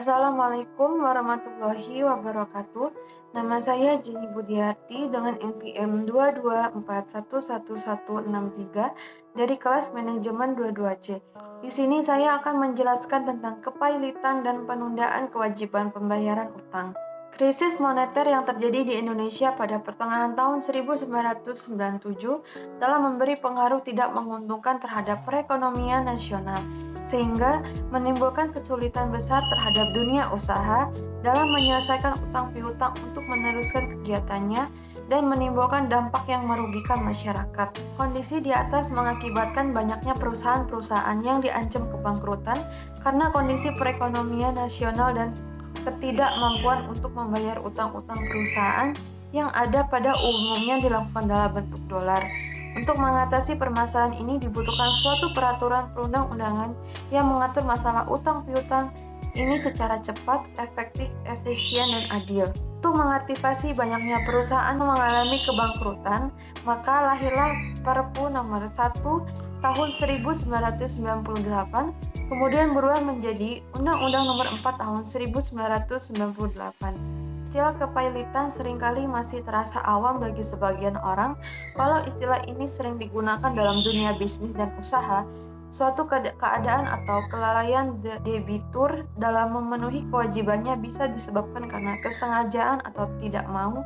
Assalamualaikum warahmatullahi wabarakatuh. Nama saya Jenny Budiarti dengan NPM 224111163 dari kelas manajemen 22C. Di sini saya akan menjelaskan tentang kepailitan dan penundaan kewajiban pembayaran utang. Krisis moneter yang terjadi di Indonesia pada pertengahan tahun 1997 telah memberi pengaruh tidak menguntungkan terhadap perekonomian nasional, sehingga menimbulkan kesulitan besar terhadap dunia usaha dalam menyelesaikan utang piutang untuk meneruskan kegiatannya dan menimbulkan dampak yang merugikan masyarakat. Kondisi di atas mengakibatkan banyaknya perusahaan-perusahaan yang diancam kebangkrutan karena kondisi perekonomian nasional dan ketidakmampuan untuk membayar utang-utang perusahaan yang ada pada umumnya dilakukan dalam bentuk dolar. Untuk mengatasi permasalahan ini dibutuhkan suatu peraturan perundang-undangan yang mengatur masalah utang piutang ini secara cepat, efektif, efisien, dan adil. Untuk mengantisipasi banyaknya perusahaan mengalami kebangkrutan, maka lahirlah Perpu Nomor 1 Tahun 1998, kemudian berubah menjadi Undang-Undang Nomor 4 Tahun 1998. Istilah kepailitan seringkali masih terasa awam bagi sebagian orang. Walau istilah ini sering digunakan dalam dunia bisnis dan usaha, suatu keadaan atau kelalaian debitur dalam memenuhi kewajibannya bisa disebabkan karena kesengajaan atau tidak mau,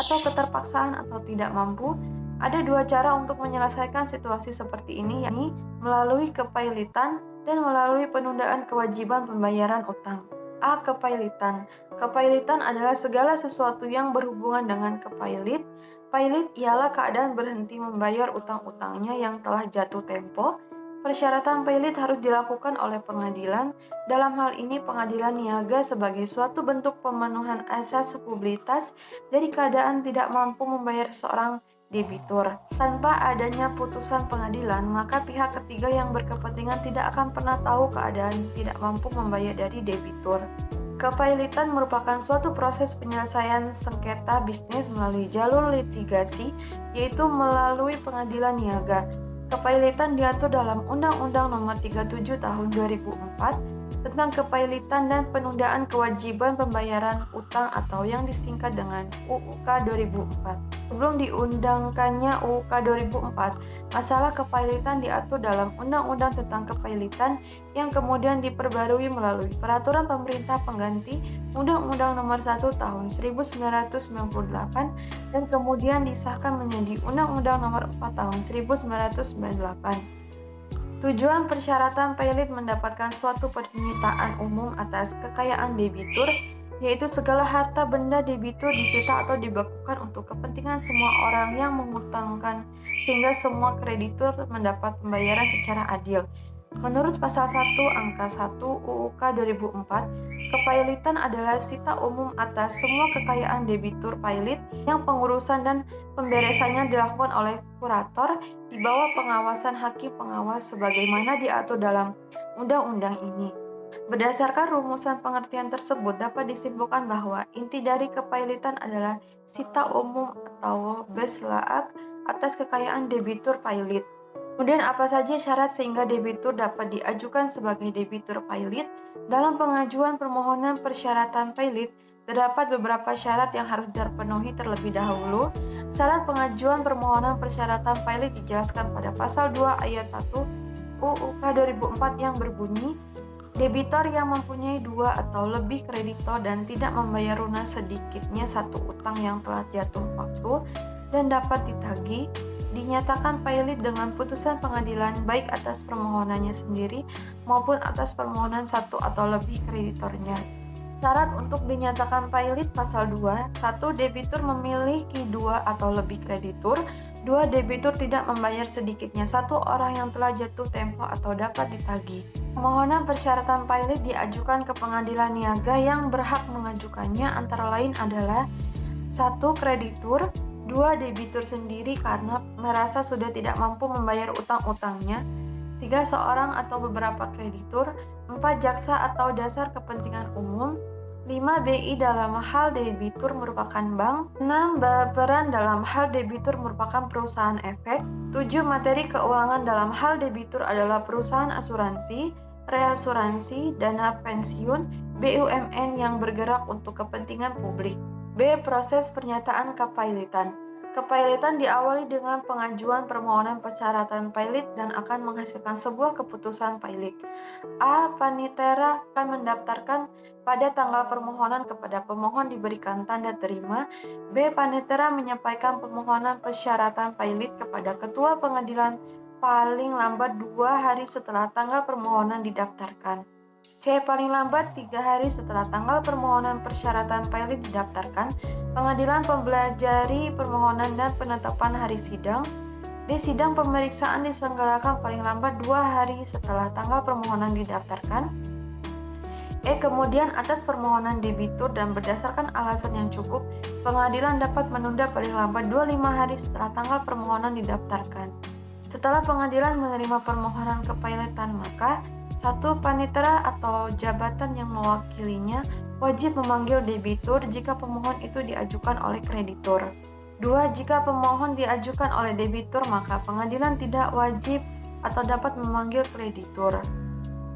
atau keterpaksaan atau tidak mampu. Ada dua cara untuk menyelesaikan situasi seperti ini, yakni melalui kepailitan dan melalui penundaan kewajiban pembayaran utang. A. Kepailitan. Kepailitan adalah segala sesuatu yang berhubungan dengan kepailit. Pailit ialah keadaan berhenti membayar utang-utangnya yang telah jatuh tempo. Persyaratan pailit harus dilakukan oleh pengadilan. Dalam hal ini, pengadilan niaga sebagai suatu bentuk pemenuhan asas sukubilitas dari keadaan tidak mampu membayar seorang debitur. Tanpa adanya putusan pengadilan, maka pihak ketiga yang berkepentingan tidak akan pernah tahu keadaan tidak mampu membayar dari debitur. Kepailitan merupakan suatu proses penyelesaian sengketa bisnis melalui jalur litigasi, yaitu melalui pengadilan niaga. Kepailitan diatur dalam Undang-Undang Nomor 37 Tahun 2004 tentang kepailitan dan penundaan kewajiban pembayaran utang atau yang disingkat dengan UUK 2004. Sebelum diundangkannya UUK 2004, masalah kepailitan diatur dalam Undang-Undang tentang Kepailitan yang kemudian diperbarui melalui Peraturan Pemerintah Pengganti Undang-Undang Nomor 1 Tahun 1998 dan kemudian disahkan menjadi Undang-Undang Nomor 4 Tahun 1998. Tujuan persyaratan pailit mendapatkan suatu permintaan umum atas kekayaan debitur, yaitu segala harta benda debitur disita atau dibekukan untuk kepentingan semua orang yang mengutangkan, sehingga semua kreditur mendapat pembayaran secara adil. Menurut Pasal 1 Angka 1 UUK 2004, kepailitan adalah sita umum atas semua kekayaan debitur pailit yang pengurusan dan pemberesannya dilakukan oleh kurator di bawah pengawasan hakim pengawas sebagaimana diatur dalam undang-undang ini. Berdasarkan rumusan pengertian tersebut dapat disimpulkan bahwa inti dari kepailitan adalah sita umum atau beslaak atas kekayaan debitur pailit. Kemudian apa saja syarat sehingga debitur dapat diajukan sebagai debitur pailit? Dalam pengajuan permohonan persyaratan pailit, terdapat beberapa syarat yang harus terpenuhi terlebih dahulu. Syarat pengajuan permohonan persyaratan pailit dijelaskan pada Pasal 2 Ayat 1 UUK 2004 yang berbunyi, debitor yang mempunyai dua atau lebih kreditor dan tidak membayar lunas sedikitnya satu utang yang telah jatuh waktu dan dapat ditagih, dinyatakan pailit dengan putusan pengadilan baik atas permohonannya sendiri maupun atas permohonan satu atau lebih kreditornya. Syarat untuk dinyatakan pailit Pasal 2, 1. Debitur memiliki dua atau lebih kreditur. 2. Debitur tidak membayar sedikitnya satu orang yang telah jatuh tempo atau dapat ditagih. Permohonan persyaratan pailit diajukan ke pengadilan niaga yang berhak mengajukannya antara lain adalah 1. Kreditur, 2. Debitur sendiri karena merasa sudah tidak mampu membayar utang-utangnya, 3. Seorang atau beberapa kreditur, 4. Jaksa atau dasar kepentingan umum, 5. BI dalam hal debitur merupakan bank, 6. Baperan dalam hal debitur merupakan perusahaan efek, 7. Materi keuangan dalam hal debitur adalah perusahaan asuransi, reasuransi, dana pensiun, BUMN yang bergerak untuk kepentingan publik. B. Proses pernyataan kepailitan. Kepailitan diawali dengan pengajuan permohonan persyaratan pailit dan akan menghasilkan sebuah keputusan pailit. A. Panitera akan mendaftarkan pada tanggal permohonan kepada pemohon diberikan tanda terima. B. Panitera menyampaikan permohonan persyaratan pailit kepada ketua pengadilan paling lambat 2 hari setelah tanggal permohonan didaftarkan. C. Paling lambat 3 hari setelah tanggal permohonan persyaratan pailit didaftarkan, pengadilan mempelajari permohonan dan penetapan hari sidang. D. Sidang pemeriksaan diselenggarakan paling lambat 2 hari setelah tanggal permohonan didaftarkan. E. Kemudian atas permohonan debitur dan berdasarkan alasan yang cukup, pengadilan dapat menunda paling lambat 25 hari setelah tanggal permohonan didaftarkan. Setelah pengadilan menerima permohonan kepailitan, maka 1. Panitera atau jabatan yang mewakilinya wajib memanggil debitur jika pemohon itu diajukan oleh kreditur. 2. Jika pemohon diajukan oleh debitur, maka pengadilan tidak wajib atau dapat memanggil kreditur.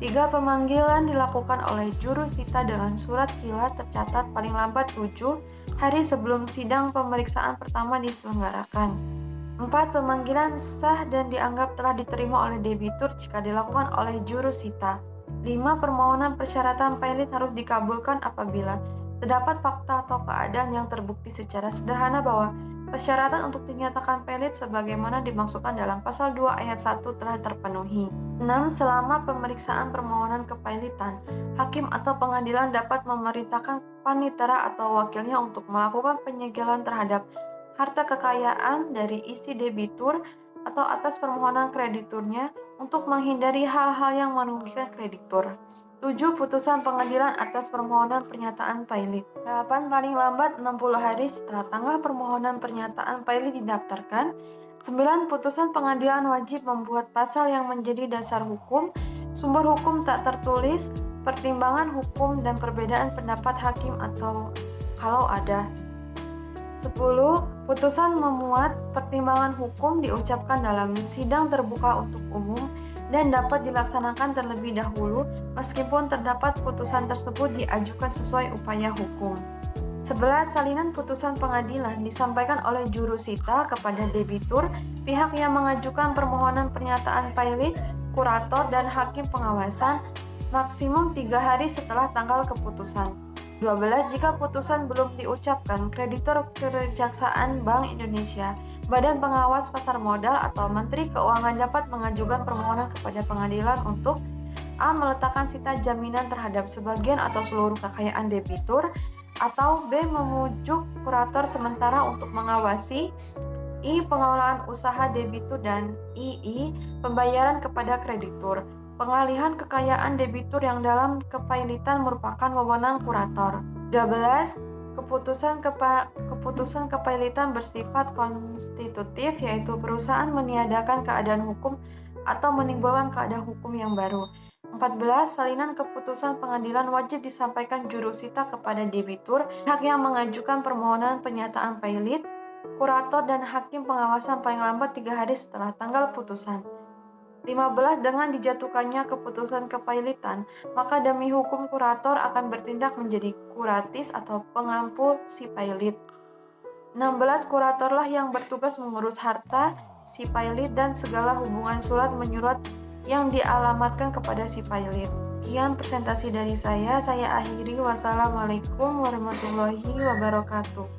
3. Pemanggilan dilakukan oleh juru sita dengan surat kilat tercatat paling lambat 7 hari sebelum sidang pemeriksaan pertama diselenggarakan. 4. Pemanggilan sah dan dianggap telah diterima oleh debitur jika dilakukan oleh juru sita. 5. Permohonan persyaratan pailit harus dikabulkan apabila terdapat fakta atau keadaan yang terbukti secara sederhana bahwa persyaratan untuk dinyatakan pailit sebagaimana dimaksudkan dalam pasal 2 ayat 1 telah terpenuhi. 6. Selama pemeriksaan permohonan kepailitan, hakim atau pengadilan dapat memerintahkan panitera atau wakilnya untuk melakukan penyegelan terhadap harta kekayaan dari isi debitur atau atas permohonan krediturnya untuk menghindari hal-hal yang merugikan kreditur. 7. Putusan pengadilan atas permohonan pernyataan pailit. 8. Paling lambat 60 hari setelah tanggal permohonan pernyataan pailit didaftarkan. 9. Putusan pengadilan wajib membuat pasal yang menjadi dasar hukum, sumber hukum tak tertulis, pertimbangan hukum, dan perbedaan pendapat hakim atau kalau ada. 10. Putusan memuat pertimbangan hukum diucapkan dalam sidang terbuka untuk umum dan dapat dilaksanakan terlebih dahulu meskipun terdapat putusan tersebut diajukan sesuai upaya hukum. 11. Salinan putusan pengadilan disampaikan oleh juru sita kepada debitur, pihak yang mengajukan permohonan pernyataan pailit, kurator, dan hakim pengawasan maksimum 3 hari setelah tanggal keputusan. 12. Jika putusan belum diucapkan, kreditur Kejaksaan Bank Indonesia, Badan Pengawas Pasar Modal, atau Menteri Keuangan dapat mengajukan permohonan kepada pengadilan untuk A. Meletakkan sita jaminan terhadap sebagian atau seluruh kekayaan debitur, atau B. Memujuk kurator sementara untuk mengawasi I. Pengelolaan usaha debitur, dan II. Pembayaran kepada kreditur. Pengalihan kekayaan debitur yang dalam kepailitan merupakan wewenang kurator. 13. Keputusan kepailitan bersifat konstitutif, yaitu perusahaan meniadakan keadaan hukum atau menimbulkan keadaan hukum yang baru. 14. Salinan keputusan pengadilan wajib disampaikan juru sita kepada debitur, pihak yang mengajukan permohonan pernyataan pailit, kurator, dan hakim pengawasan paling lambat 3 hari setelah tanggal putusan. 15. Dengan dijatuhkannya keputusan kepailitan, maka demi hukum kurator akan bertindak menjadi kuratis atau pengampu si pailit. 16. Kuratorlah yang bertugas mengurus harta si pailit dan segala hubungan surat menyurat yang dialamatkan kepada si pailit. Sekian presentasi dari saya akhiri. Wassalamualaikum warahmatullahi wabarakatuh.